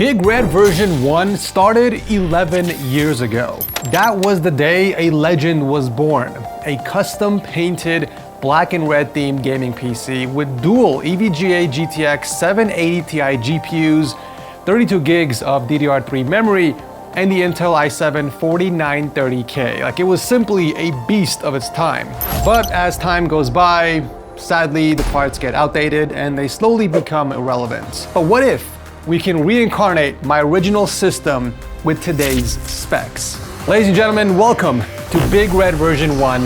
BigRed version 1 started 11 years ago. That was the day a legend was born. A custom painted black and red themed gaming PC with dual EVGA GTX 780 Ti GPUs, 32 gigs of DDR3 memory, and the Intel i7-4930K. Like, it was simply a beast of its time. But as time goes by, sadly, the parts get outdated and they slowly become irrelevant. But what if we can reincarnate my original system with today's specs? Ladies and gentlemen, welcome to BigRed version 1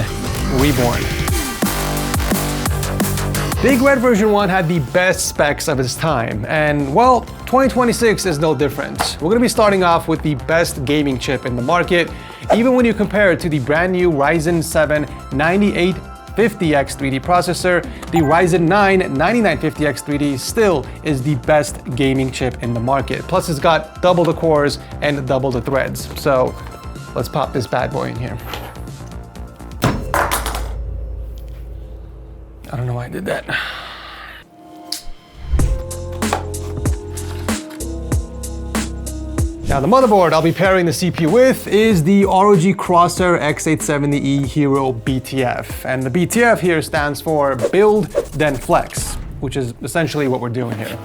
Reborn. BigRed version 1 had the best specs of its time, and well, 2026 is no different. We're gonna be starting off with the best gaming chip in the market, even when you compare it to the brand new Ryzen 7 9850X 3D processor. The Ryzen 9 9950X 3D still is the best gaming chip in the market. Plus, it's got double the cores and double the threads. So let's pop this bad boy in here. I don't know why I did that. Now, the motherboard I'll be pairing the CPU with is the ROG Crosshair X870E Hero BTF. And the BTF here stands for Build Then Flex, which is essentially what we're doing here.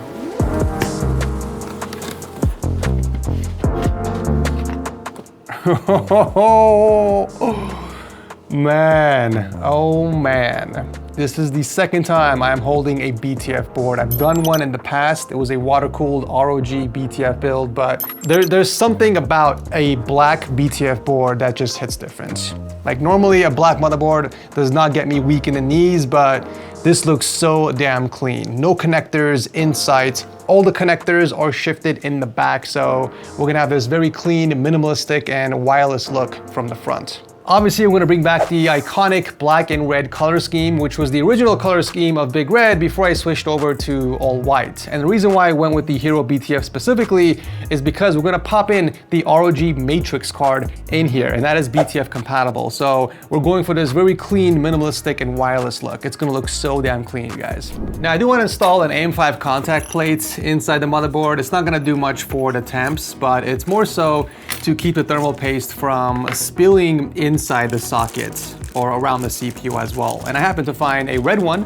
Man, oh man. This is the second time I am holding a BTF board. I've done one in the past. It was a water-cooled ROG BTF build, but there's something about a black BTF board that just hits different. Like, normally a black motherboard does not get me weak in the knees, but this looks so damn clean. No connectors in sight. All the connectors are shifted in the back, so we're gonna have this very clean, minimalistic, and wireless look from the front. Obviously, I'm gonna bring back the iconic black and red color scheme, which was the original color scheme of BigRed before I switched over to all white. And the reason why I went with the Hero BTF specifically is because we're gonna pop in the ROG Matrix card in here, and that is BTF compatible. So we're going for this very clean, minimalistic, and wireless look. It's gonna look so damn clean, you guys. Now, I do wanna install an AM5 contact plate inside the motherboard. It's not gonna do much for the temps, but it's more so to keep the thermal paste from spilling inside the sockets or around the CPU as well. And I happen to find a red one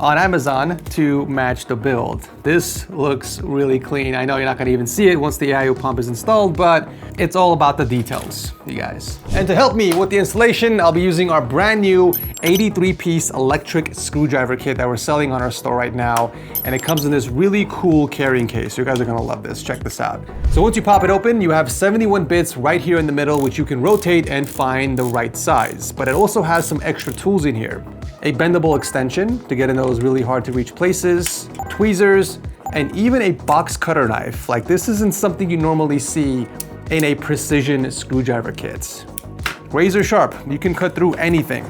on Amazon to match the build. This looks really clean. I know you're not gonna even see it once the AIO pump is installed, but it's all about the details, you guys. And to help me with the installation, I'll be using our brand new 83-piece electric screwdriver kit that we're selling on our store right now. And it comes in this really cool carrying case. You guys are gonna love this, check this out. So once you pop it open, you have 71 bits right here in the middle, which you can rotate and find the right size. But it also has some extra tools in here. A bendable extension to get in those really hard to reach places, tweezers, and even a box cutter knife. Like, this isn't something you normally see in a precision screwdriver kit. Razor sharp, you can cut through anything.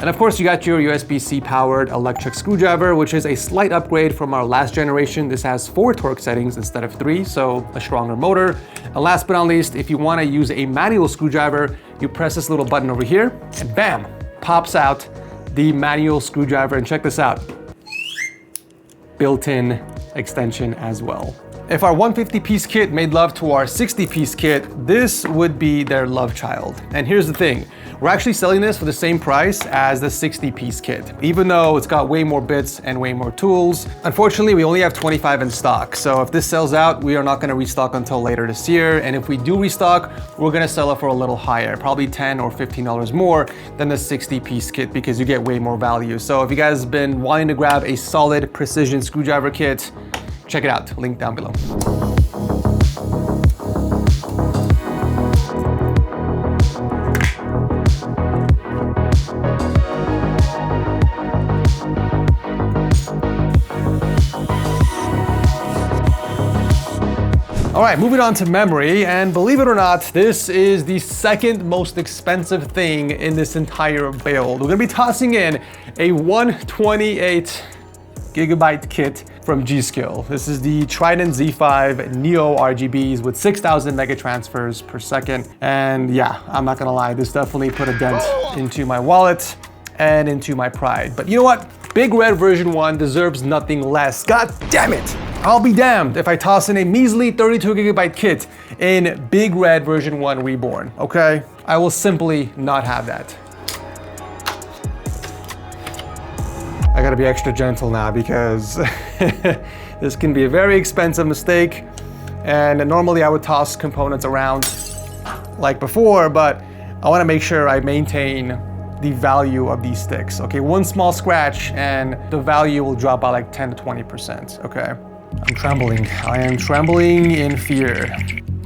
And of course, you got your USB-C powered electric screwdriver, which is a slight upgrade from our last generation. This has 4 torque settings instead of 3, so a stronger motor. And last but not least, if you want to use a manual screwdriver, you press this little button over here, and bam, pops out the manual screwdriver. And check this out, built-in extension as well. If our 150-piece kit made love to our 60-piece kit, this would be their love child. And here's the thing, we're actually selling this for the same price as the 60-piece kit, even though it's got way more bits and way more tools. Unfortunately, we only have 25 in stock. So if this sells out, we are not gonna restock until later this year. And if we do restock, we're gonna sell it for a little higher, probably $10 or $15 more than the 60-piece kit, because you get way more value. So if you guys have been wanting to grab a solid precision screwdriver kit, check it out, link down below. All right, moving on to memory, and believe it or not, this is the second most expensive thing in this entire build. We're gonna be tossing in a 128 gigabyte kit from G.Skill. This is the Trident Z5 Neo RGBs with 6,000 mega transfers per second. And yeah, I'm not gonna lie, this definitely put a dent into my wallet and into my pride. But you know what? BigRed version 1 deserves nothing less. God damn it! I'll be damned if I toss in a measly 32GB kit in BigRed version 1 Reborn, okay? I will simply not have that. I gotta be extra gentle now because this can be a very expensive mistake. And normally I would toss components around like before, but I wanna make sure I maintain the value of these sticks, okay? One small scratch and the value will drop by like 10 to 20%, okay? I'm trembling. I am trembling in fear.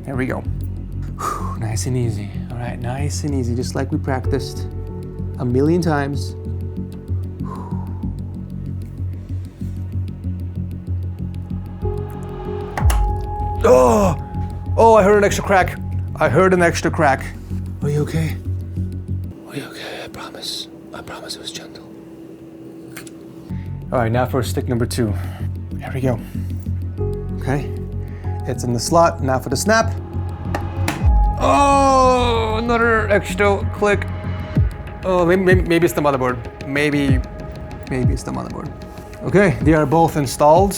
Here we go. Whew, nice and easy. All right, nice and easy, just like we practiced a million times. Oh, I heard an extra crack. I heard an extra crack. Are you okay? Are you okay? I promise. I promise it was gentle. All right, now for stick number 2. Here we go. Okay, it's in the slot. Now for the snap. Oh, another extra click. Oh, maybe it's the motherboard. Maybe it's the motherboard. Okay, they are both installed.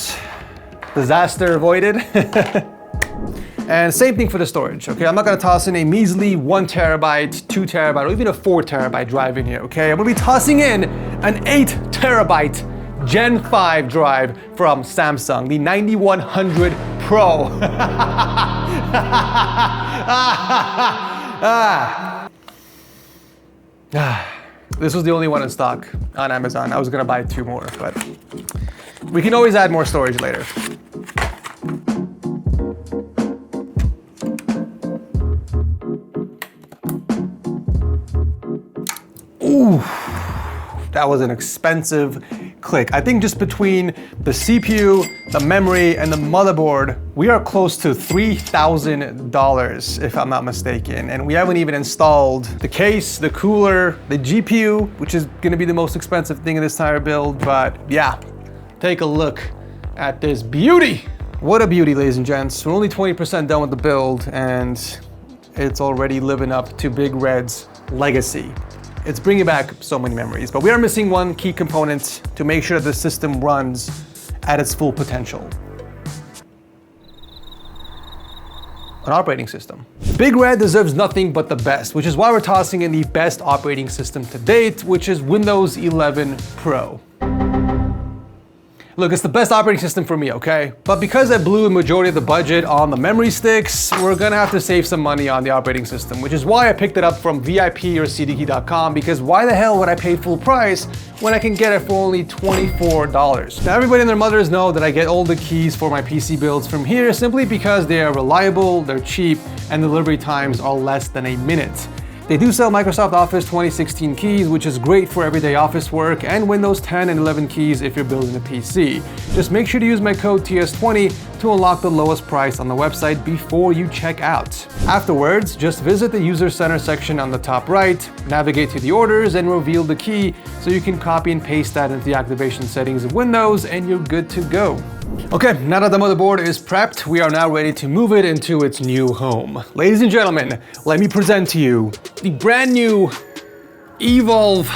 Disaster avoided. And same thing for the storage, okay? I'm not gonna toss in a measly 1 terabyte, 2 terabyte, or even a 4 terabyte drive in here, okay? I'm gonna be tossing in an 8 terabyte Gen 5 drive from Samsung, the 9100 Pro. This was the only one in stock on Amazon. I was gonna buy 2 more, but we can always add more storage later. Ooh, that was an expensive click. I think just between the CPU, the memory, and the motherboard, we are close to $3,000 if I'm not mistaken. And we haven't even installed the case, the cooler, the GPU, which is gonna be the most expensive thing in this entire build. But yeah, take a look at this beauty. What a beauty, ladies and gents. We're only 20% done with the build and it's already living up to BigRed's legacy. It's bringing back so many memories, but we are missing one key component to make sure the system runs at its full potential. An operating system. BigRed deserves nothing but the best, which is why we're tossing in the best operating system to date, which is Windows 11 Pro. Look, it's the best operating system for me, okay? But because I blew a majority of the budget on the memory sticks, we're gonna have to save some money on the operating system, which is why I picked it up from VIP or cdkey.com, because why the hell would I pay full price when I can get it for only $24? Now, everybody and their mothers know that I get all the keys for my PC builds from here simply because they are reliable, they're cheap, and delivery times are less than a minute. They do sell Microsoft Office 2016 keys, which is great for everyday office work, and Windows 10 and 11 keys if you're building a PC. Just make sure to use my code TS20 to unlock the lowest price on the website before you check out. Afterwards, just visit the User Center section on the top right, navigate to the orders, and reveal the key so you can copy and paste that into the activation settings of Windows, and you're good to go. Okay, now that the motherboard is prepped, we are now ready to move it into its new home. Ladies and gentlemen, let me present to you the brand new Evolve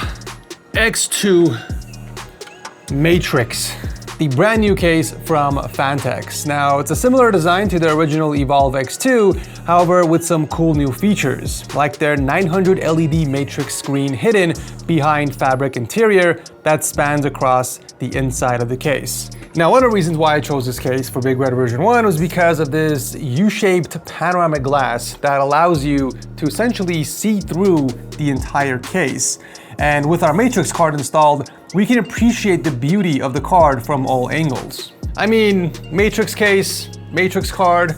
X2 Matrix, the brand new case from Fantex. Now, it's a similar design to the original Evolve X2, however, with some cool new features, like their 900 LED matrix screen hidden behind fabric interior that spans across the inside of the case. Now, one of the reasons why I chose this case for BigRed version 1 was because of this U-shaped panoramic glass that allows you to essentially see through the entire case. And with our Matrix card installed, we can appreciate the beauty of the card from all angles. I mean, Matrix case, Matrix card,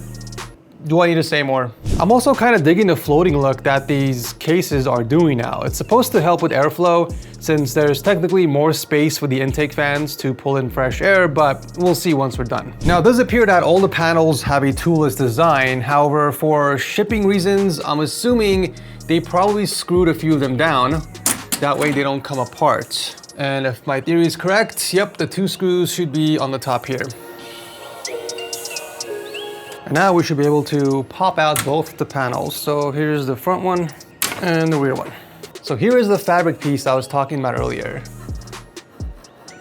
do I need to say more? I'm also kind of digging the floating look that these cases are doing now. It's supposed to help with airflow since there's technically more space for the intake fans to pull in fresh air, but we'll see once we're done. Now, it does appear that all the panels have a toolless design. However, for shipping reasons, I'm assuming they probably screwed a few of them down. That way they don't come apart. And if my theory is correct, yep, the 2 screws should be on the top here. And now we should be able to pop out both the panels. So here's the front one and the rear one. So here is the fabric piece I was talking about earlier.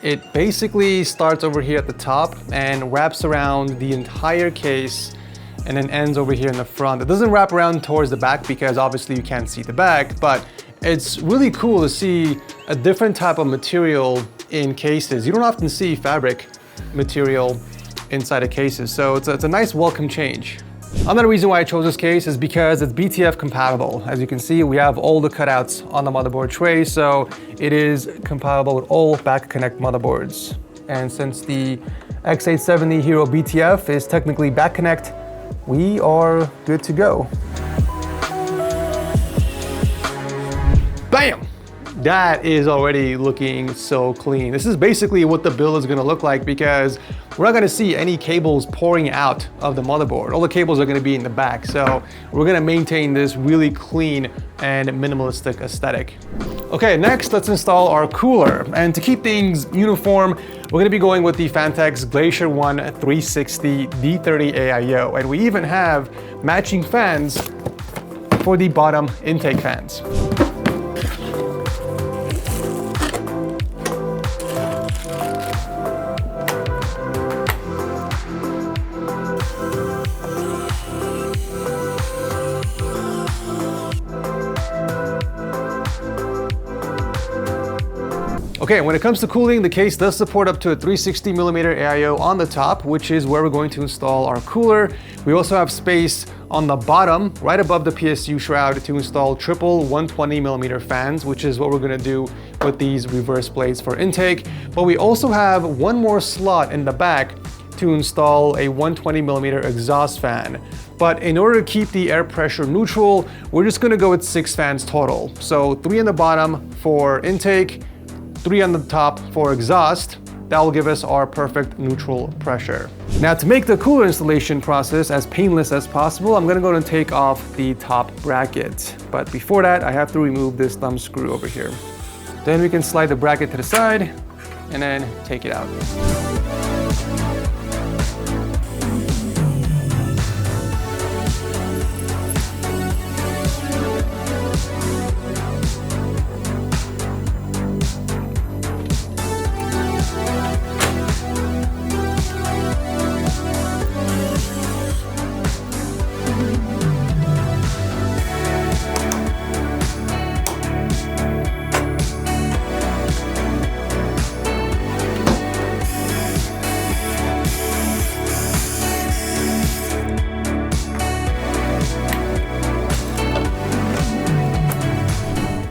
It basically starts over here at the top and wraps around the entire case and then ends over here in the front. It doesn't wrap around towards the back because obviously you can't see the back, but it's really cool to see a different type of material in cases. You don't often see fabric material inside of cases, so it's a nice welcome change. Another reason why I chose this case is because it's BTF compatible. As you can see, we have all the cutouts on the motherboard tray, so it is compatible with all back connect motherboards. And since the X870 Hero BTF is technically back connect, we are good to go. Bam! That is already looking so clean. This is basically what the build is gonna look like because we're not gonna see any cables pouring out of the motherboard. All the cables are gonna be in the back. So we're gonna maintain this really clean and minimalistic aesthetic. Okay, next let's install our cooler. And to keep things uniform, we're gonna be going with the Fantex Glacier 1 360 D30 AIO. And we even have matching fans for the bottom intake fans. Okay, when it comes to cooling, the case does support up to a 360mm AIO on the top, which is where we're going to install our cooler. We also have space on the bottom, right above the PSU shroud, to install triple 120mm fans, which is what we're gonna do with these reverse blades for intake. But we also have one more slot in the back to install a 120mm exhaust fan. But in order to keep the air pressure neutral, we're just gonna go with 6 fans total. So 3 on the bottom for intake, 3 on the top for exhaust. That will give us our perfect neutral pressure. Now, to make the cooler installation process as painless as possible, I'm gonna go and take off the top bracket. But before that, I have to remove this thumb screw over here. Then we can slide the bracket to the side and then take it out.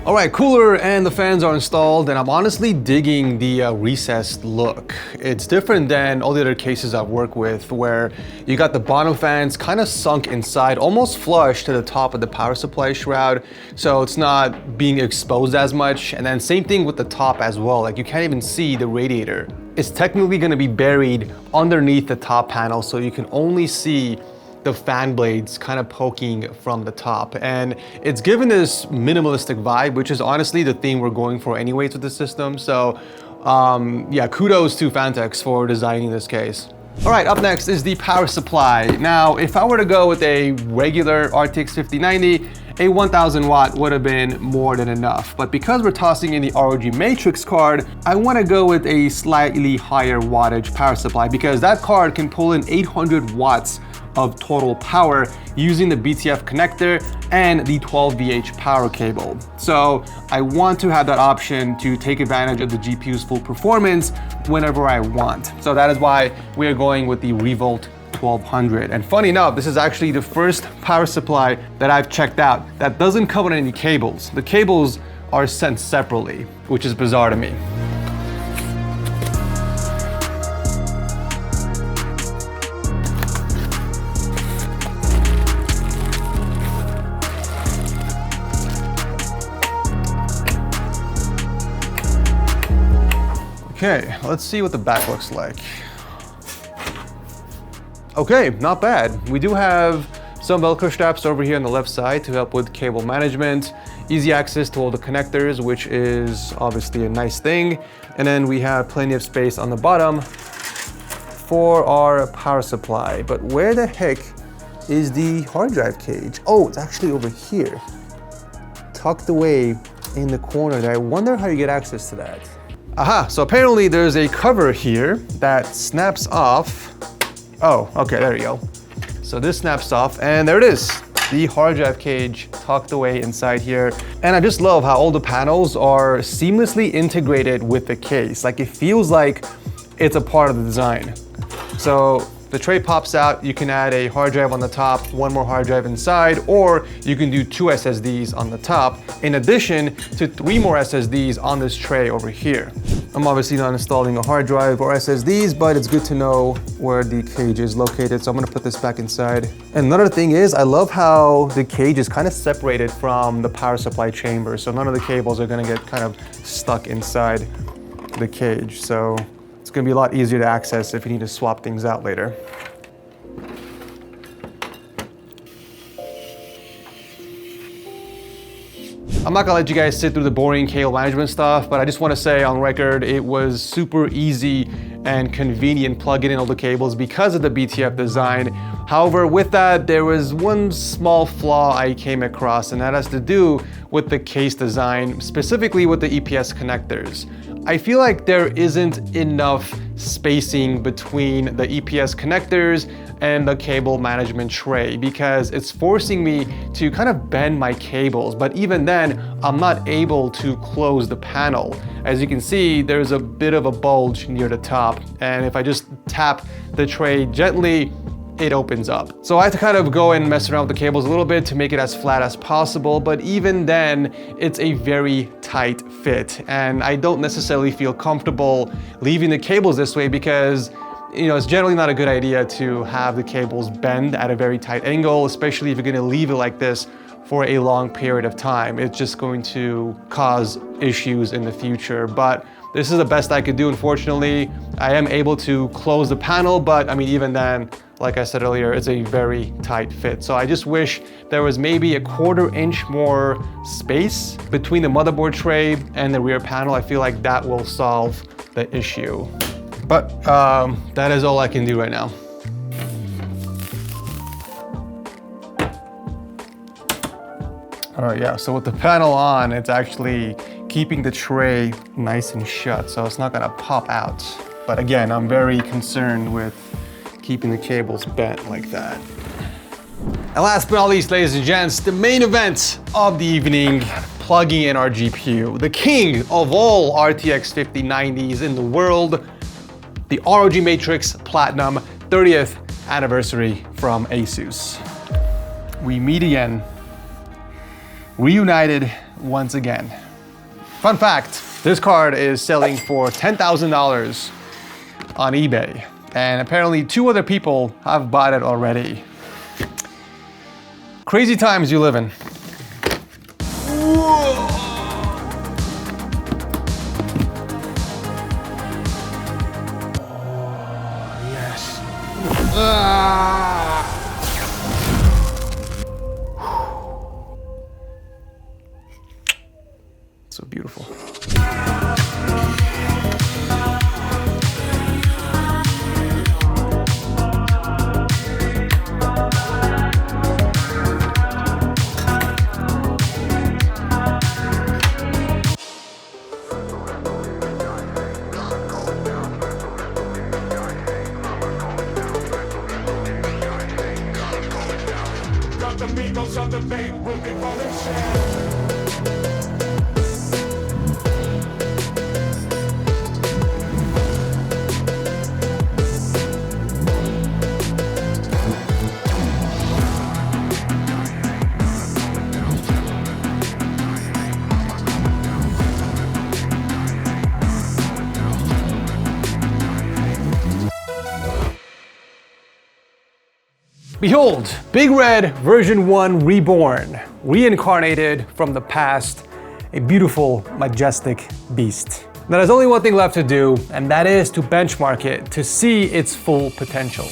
All right, cooler and the fans are installed, and I'm honestly digging the recessed look. It's different than all the other cases I've worked with, where you got the bottom fans kind of sunk inside, almost flush to the top of the power supply shroud, so it's not being exposed as much. And then same thing with the top as well, like you can't even see the radiator. It's technically gonna be buried underneath the top panel, so you can only see the fan blades kind of poking from the top. And it's given this minimalistic vibe, which is honestly the theme we're going for anyways with the system. So yeah, kudos to Fantex for designing this case. All right, up next is the power supply. Now, if I were to go with a regular RTX 5090, a 1000 watt would have been more than enough. But because we're tossing in the ROG Matrix card, I want to go with a slightly higher wattage power supply because that card can pull in 800 watts of total power using the BTF connector and the 12VH power cable. So I want to have that option to take advantage of the GPU's full performance whenever I want. So that is why we are going with the Revolt 1200. And funny enough, this is actually the first power supply that I've checked out that doesn't come with any cables. The cables are sent separately, which is bizarre to me. Okay, let's see what the back looks like. Okay, not bad. We do have some Velcro straps over here on the left side to help with cable management, easy access to all the connectors, which is obviously a nice thing. And then we have plenty of space on the bottom for our power supply. But where the heck is the hard drive cage? Oh, it's actually over here, tucked away in the corner there. I wonder how you get access to that. Aha, so apparently there's a cover here that snaps off. Oh, okay, there you go. So this snaps off, and there it is. The hard drive cage tucked away inside here. And I just love how all the panels are seamlessly integrated with the case. Like, it feels like it's a part of the design. So the tray pops out, you can add a hard drive on the top, one more hard drive inside, or you can do 2 SSDs on the top, in addition to 3 more SSDs on this tray over here. I'm obviously not installing a hard drive or SSDs, but it's good to know where the cage is located. So I'm gonna put this back inside. And another thing is, I love how the cage is kind of separated from the power supply chamber. So none of the cables are gonna get kind of stuck inside the cage. So it's gonna be a lot easier to access if you need to swap things out later. I'm not gonna let you guys sit through the boring cable management stuff, but I just wanna say on record, it was super easy and convenient plugging in all the cables because of the BTF design. However, with that, there was one small flaw I came across, and that has to do with the case design, specifically with the EPS connectors. I feel like there isn't enough spacing between the EPS connectors and the cable management tray because it's forcing me to kind of bend my cables, but even then, I'm not able to close the panel. As you can see, there's a bit of a bulge near the top, and if I just tap the tray gently, it opens up. So I have to kind of go and mess around with the cables a little bit to make it as flat as possible, but even then, it's a very tight fit, and I don't necessarily feel comfortable leaving the cables this way because it's generally not a good idea to have the cables bend at a very tight angle, especially if you're gonna leave it like this for a long period of time. It's just going to cause issues in the future. But this is the best I could do, unfortunately. I am able to close the panel, but I mean, even then, like I said earlier, it's a very tight fit. So I just wish there was maybe a 1/4 inch more space between the motherboard tray and the rear panel. I feel like that will solve the issue. But that is all I can do right now. All right, yeah, so with the panel on, it's actually keeping the tray nice and shut, so it's not gonna pop out. But again, I'm very concerned with keeping the cables bent like that. And last but not least, ladies and gents, the main event of the evening, plugging in our GPU. The king of all RTX 5090s in the world, the ROG Matrix Platinum 30th anniversary from ASUS. We meet again, reunited once again. Fun fact, this card is selling for $10,000 on eBay, and apparently 2 other people have bought it already. Crazy times you live in. Whoa. So beautiful. Behold, BigRed version 1 Reborn, reincarnated from the past, a beautiful, majestic beast. Now there's only one thing left to do, and that is to benchmark it to see its full potential.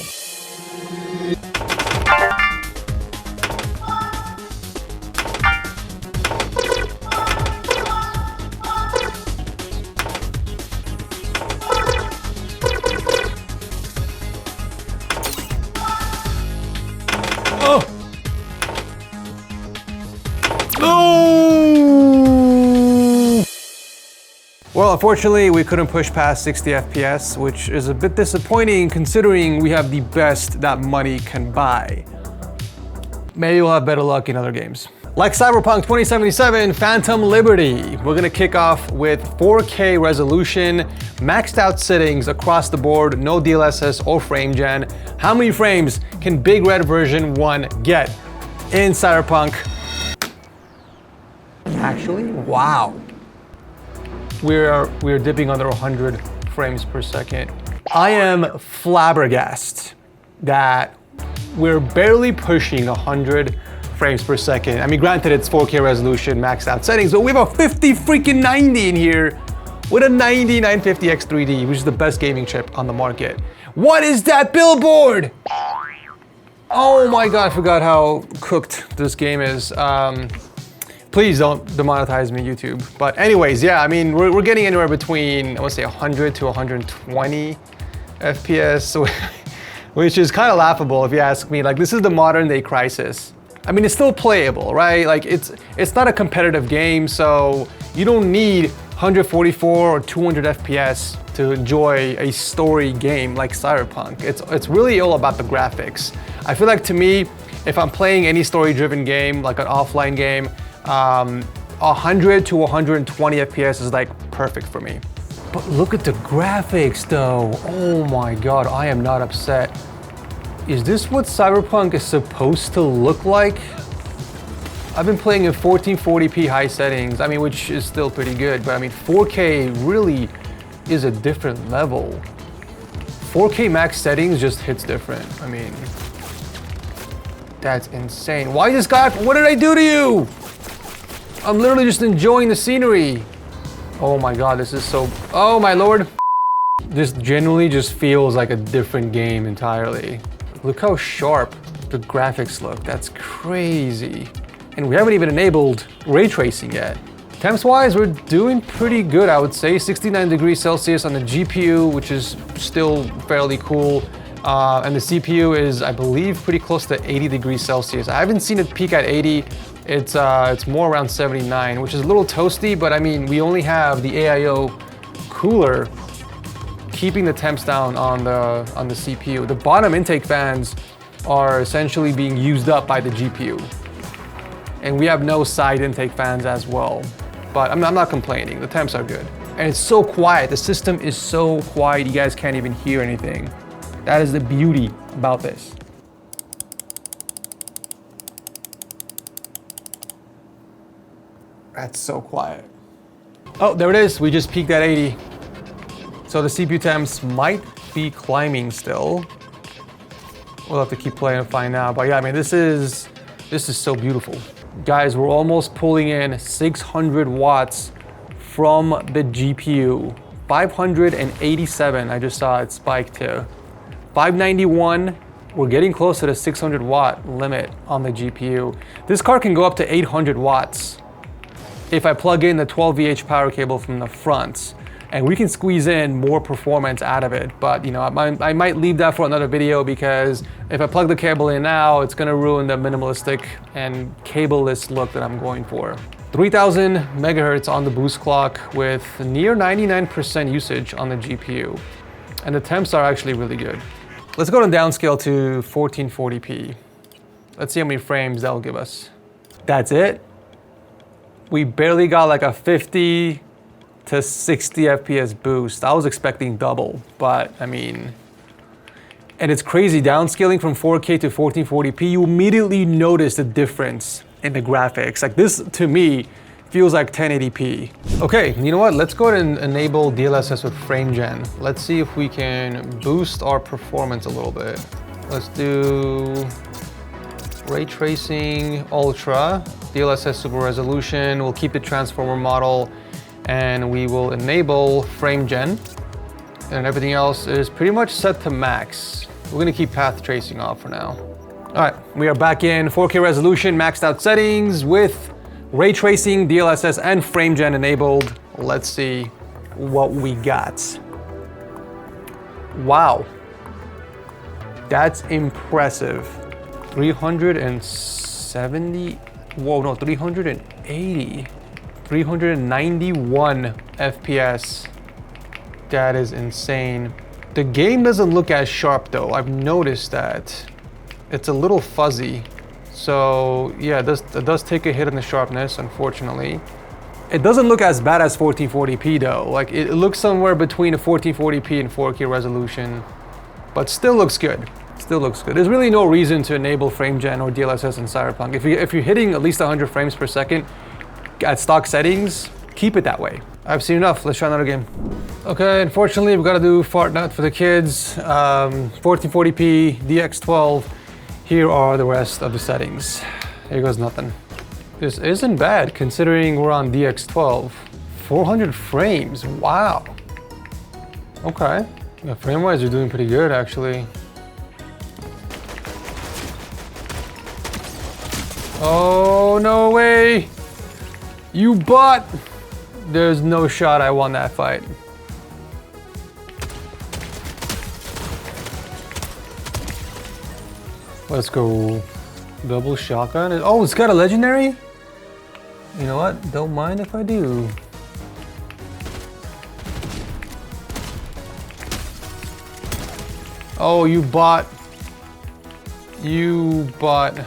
Well, unfortunately, we couldn't push past 60 FPS, which is a bit disappointing considering we have the best that money can buy. Maybe we'll have better luck in other games. Like Cyberpunk 2077, Phantom Liberty, we're gonna kick off with 4K resolution, maxed out settings across the board, no DLSS or frame gen. How many frames can BigRed version 1 get in Cyberpunk? Actually, wow. We're dipping under 100 frames per second. I am flabbergasted that we're barely pushing 100 frames per second. I mean, granted, it's 4K resolution, maxed out settings, but we have a 50 freaking 90 in here with a 90 950X 3D, which is the best gaming chip on the market. What is that billboard? Oh my God, I forgot how cooked this game is. Please don't demonetize me, YouTube. But anyways, yeah, I mean, we're getting anywhere between, I want to say 100 to 120 FPS, which is kind of laughable if you ask me. Like, this is the modern day Crysis. I mean, it's still playable, right? Like, it's not a competitive game, so you don't need 144 or 200 FPS to enjoy a story game like Cyberpunk. It's really all about the graphics. I feel like, to me, if I'm playing any story-driven game, like an offline game, 100 to 120 FPS is like perfect for me. But look at the graphics though. Oh my God, I am not upset. Is this what Cyberpunk is supposed to look like? I've been playing in 1440p high settings, I mean, which is still pretty good, but I mean, 4K really is a different level. 4K max settings just hits different. I mean, that's insane. Why this guy, what did I do to you? I'm literally just enjoying the scenery. Oh my God, this is so, oh my Lord. This genuinely just feels like a different game entirely. Look how sharp the graphics look, that's crazy. And we haven't even enabled ray tracing yet. Temps wise, we're doing pretty good, I would say. 69 degrees Celsius on the GPU, which is still fairly cool. And the CPU is, I believe, pretty close to 80 degrees Celsius. I haven't seen it peak at 80. It's more around 79, which is a little toasty, but I mean, we only have the AIO cooler keeping the temps down on the CPU. The bottom intake fans are essentially being used up by the GPU. And we have no side intake fans as well. But I'm not complaining, the temps are good. And it's so quiet, the system is so quiet, you guys can't even hear anything. That is the beauty about this. That's so quiet. Oh, there it is. We just peaked at 80. So the CPU temps might be climbing still. We'll have to keep playing and find out. But yeah, I mean, this is so beautiful. Guys, we're almost pulling in 600 watts from the GPU. 587, I just saw it spike to 591. We're getting close to the 600 watt limit on the GPU. This card can go up to 800 watts. If I plug in the 12 VH power cable from the front, and we can squeeze in more performance out of it. But you know, I might leave that for another video, because if I plug the cable in now, it's gonna ruin the minimalistic and cableless look that I'm going for. 3000 megahertz on the boost clock with near 99% usage on the GPU. And the temps are actually really good. Let's go to downscale to 1440p. Let's see how many frames that'll give us. That's it. We barely got like a 50 to 60 FPS boost. I was expecting double, but I mean, and it's crazy, downscaling from 4K to 1440p, you immediately notice the difference in the graphics. Like, this, to me, feels like 1080p. Okay, you know what? Let's go ahead and enable DLSS with frame gen. Let's see if we can boost our performance a little bit. Let's do ray tracing ultra, DLSS super resolution. We'll keep the transformer model, and we will enable frame gen, and everything else is pretty much set to max. We're gonna keep path tracing off for now. All right, we are back in 4K resolution, maxed out settings with ray tracing, DLSS, and frame gen enabled. Let's see what we got. Wow, that's impressive. 370, whoa, no, 380. 391 FPS. That is insane. The game doesn't look as sharp though. I've noticed that. It's a little fuzzy. So yeah, it does take a hit on the sharpness, unfortunately. It doesn't look as bad as 1440p though. Like it looks somewhere between a 1440p and 4K resolution, but still looks good. Still looks good. There's really no reason to enable frame gen or DLSS in Cyberpunk. If you're hitting at least 100 frames per second at stock settings, keep it that way. I've seen enough. Let's try another game. Okay, unfortunately, we've got to do Fortnite for the kids. 1440p, DX12. Here are the rest of the settings. Here goes nothing. This isn't bad considering we're on DX12. 400 frames, wow. Okay, yeah, frame-wise you're doing pretty good actually. Oh, no way! You bot! There's no shot I won that fight. Let's go. Double shotgun. Oh, it's got a legendary? You know what? Don't mind if I do. Oh, you bot. You bot.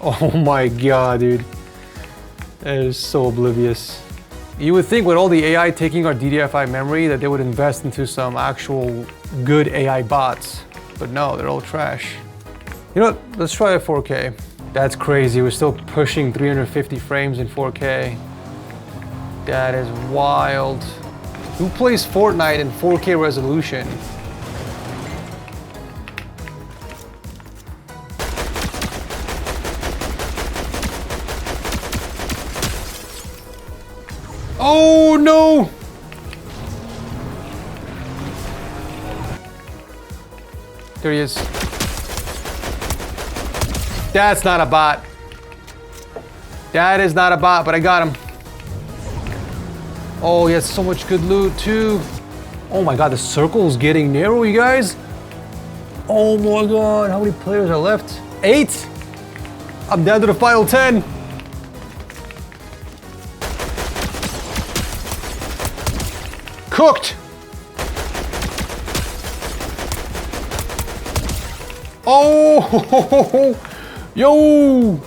Oh my god, dude. That is so oblivious. You would think with all the AI taking our DDR5 memory that they would invest into some actual good AI bots. But no, they're all trash. You know what? Let's try a 4K. That's crazy. We're still pushing 350 frames in 4K. That is wild. Who plays Fortnite in 4K resolution? Oh no! There he is. That's not a bot. That is not a bot, but I got him. Oh, he has so much good loot too. Oh my god, the circle's getting narrow, you guys. Oh my god, how many players are left? 8? I'm down to the final 10. Cooked! Oh! Yo!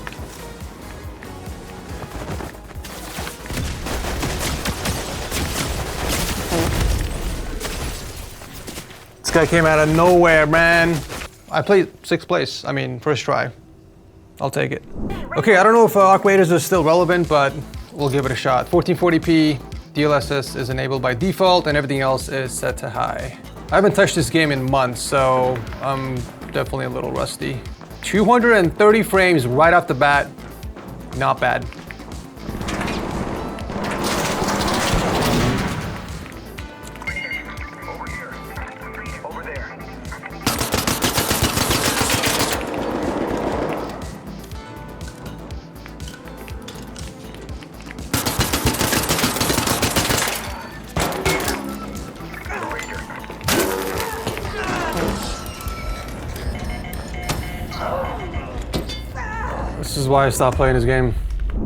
This guy came out of nowhere, man. I played 6th place. I mean, first try. I'll take it. Okay, I don't know if Aquators are still relevant, but we'll give it a shot. 1440p. DLSS is enabled by default and everything else is set to high. I haven't touched this game in months, so I'm definitely a little rusty. 230 frames right off the bat, not bad. This is why I stopped playing this game.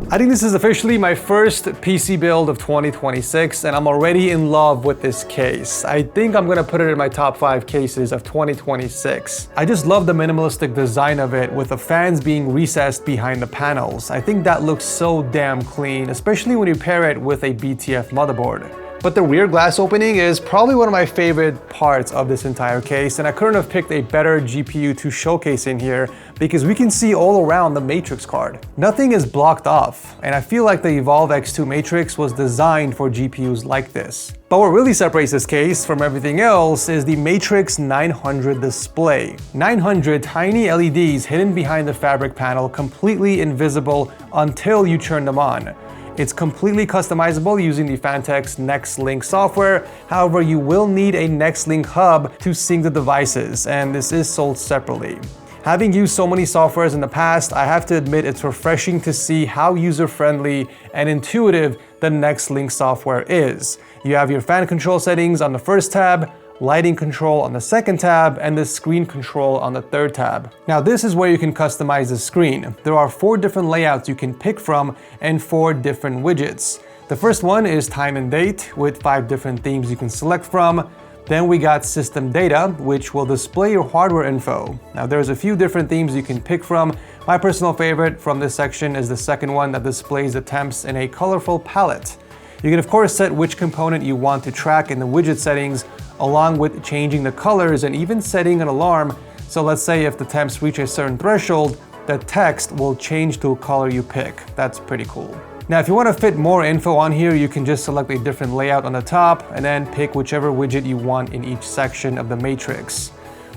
I think this is officially my first PC build of 2026 and I'm already in love with this case. I think I'm gonna put it in my top 5 cases of 2026. I just love the minimalistic design of it with the fans being recessed behind the panels. I think that looks so damn clean, especially when you pair it with a BTF motherboard. But the rear glass opening is probably one of my favorite parts of this entire case, and I couldn't have picked a better GPU to showcase in here because we can see all around the Matrix card. Nothing is blocked off, and I feel like the Evolve X2 Matrix was designed for GPUs like this. But what really separates this case from everything else is the Matrix 900 display. 900 tiny LEDs hidden behind the fabric panel, completely invisible until you turn them on. It's completely customizable using the Fantex NextLink software. However, you will need a NextLink hub to sync the devices, and this is sold separately. Having used so many softwares in the past, I have to admit it's refreshing to see how user-friendly and intuitive the NextLink software is. You have your fan control settings on the first tab, lighting control on the second tab, and the screen control on the third tab. Now this is where you can customize the screen. There are 4 different layouts you can pick from and 4 different widgets. The first one is time and date with 5 different themes you can select from. Then we got system data, which will display your hardware info. Now there's a few different themes you can pick from. My personal favorite from this section is the second one that displays the temps in a colorful palette. You can of course set which component you want to track in the widget settings, along with changing the colors and even setting an alarm. So let's say if the temps reach a certain threshold, the text will change to a color you pick. That's pretty cool. Now, if you want to fit more info on here, you can just select a different layout on the top and then pick whichever widget you want in each section of the matrix.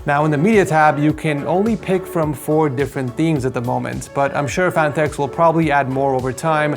Now in the media tab, you can only pick from 4 different themes at the moment, but I'm sure Fantex will probably add more over time.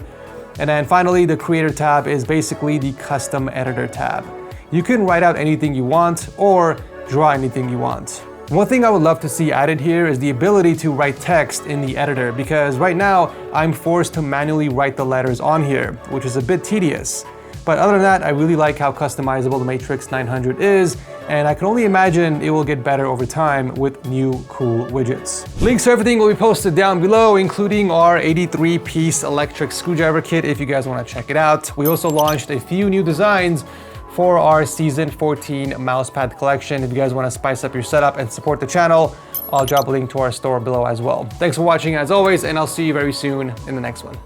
And then finally, the creator tab is basically the custom editor tab. You can write out anything you want or draw anything you want. One thing I would love to see added here is the ability to write text in the editor, because right now I'm forced to manually write the letters on here, which is a bit tedious. But other than that, I really like how customizable the Matrix 900 is, and I can only imagine it will get better over time with new cool widgets. Links to everything will be posted down below, including our 83-piece electric screwdriver kit if you guys want to check it out. We also launched a few new designs for our Season 14 mousepad collection. If you guys want to spice up your setup and support the channel, I'll drop a link to our store below as well. Thanks for watching as always, and I'll see you very soon in the next one.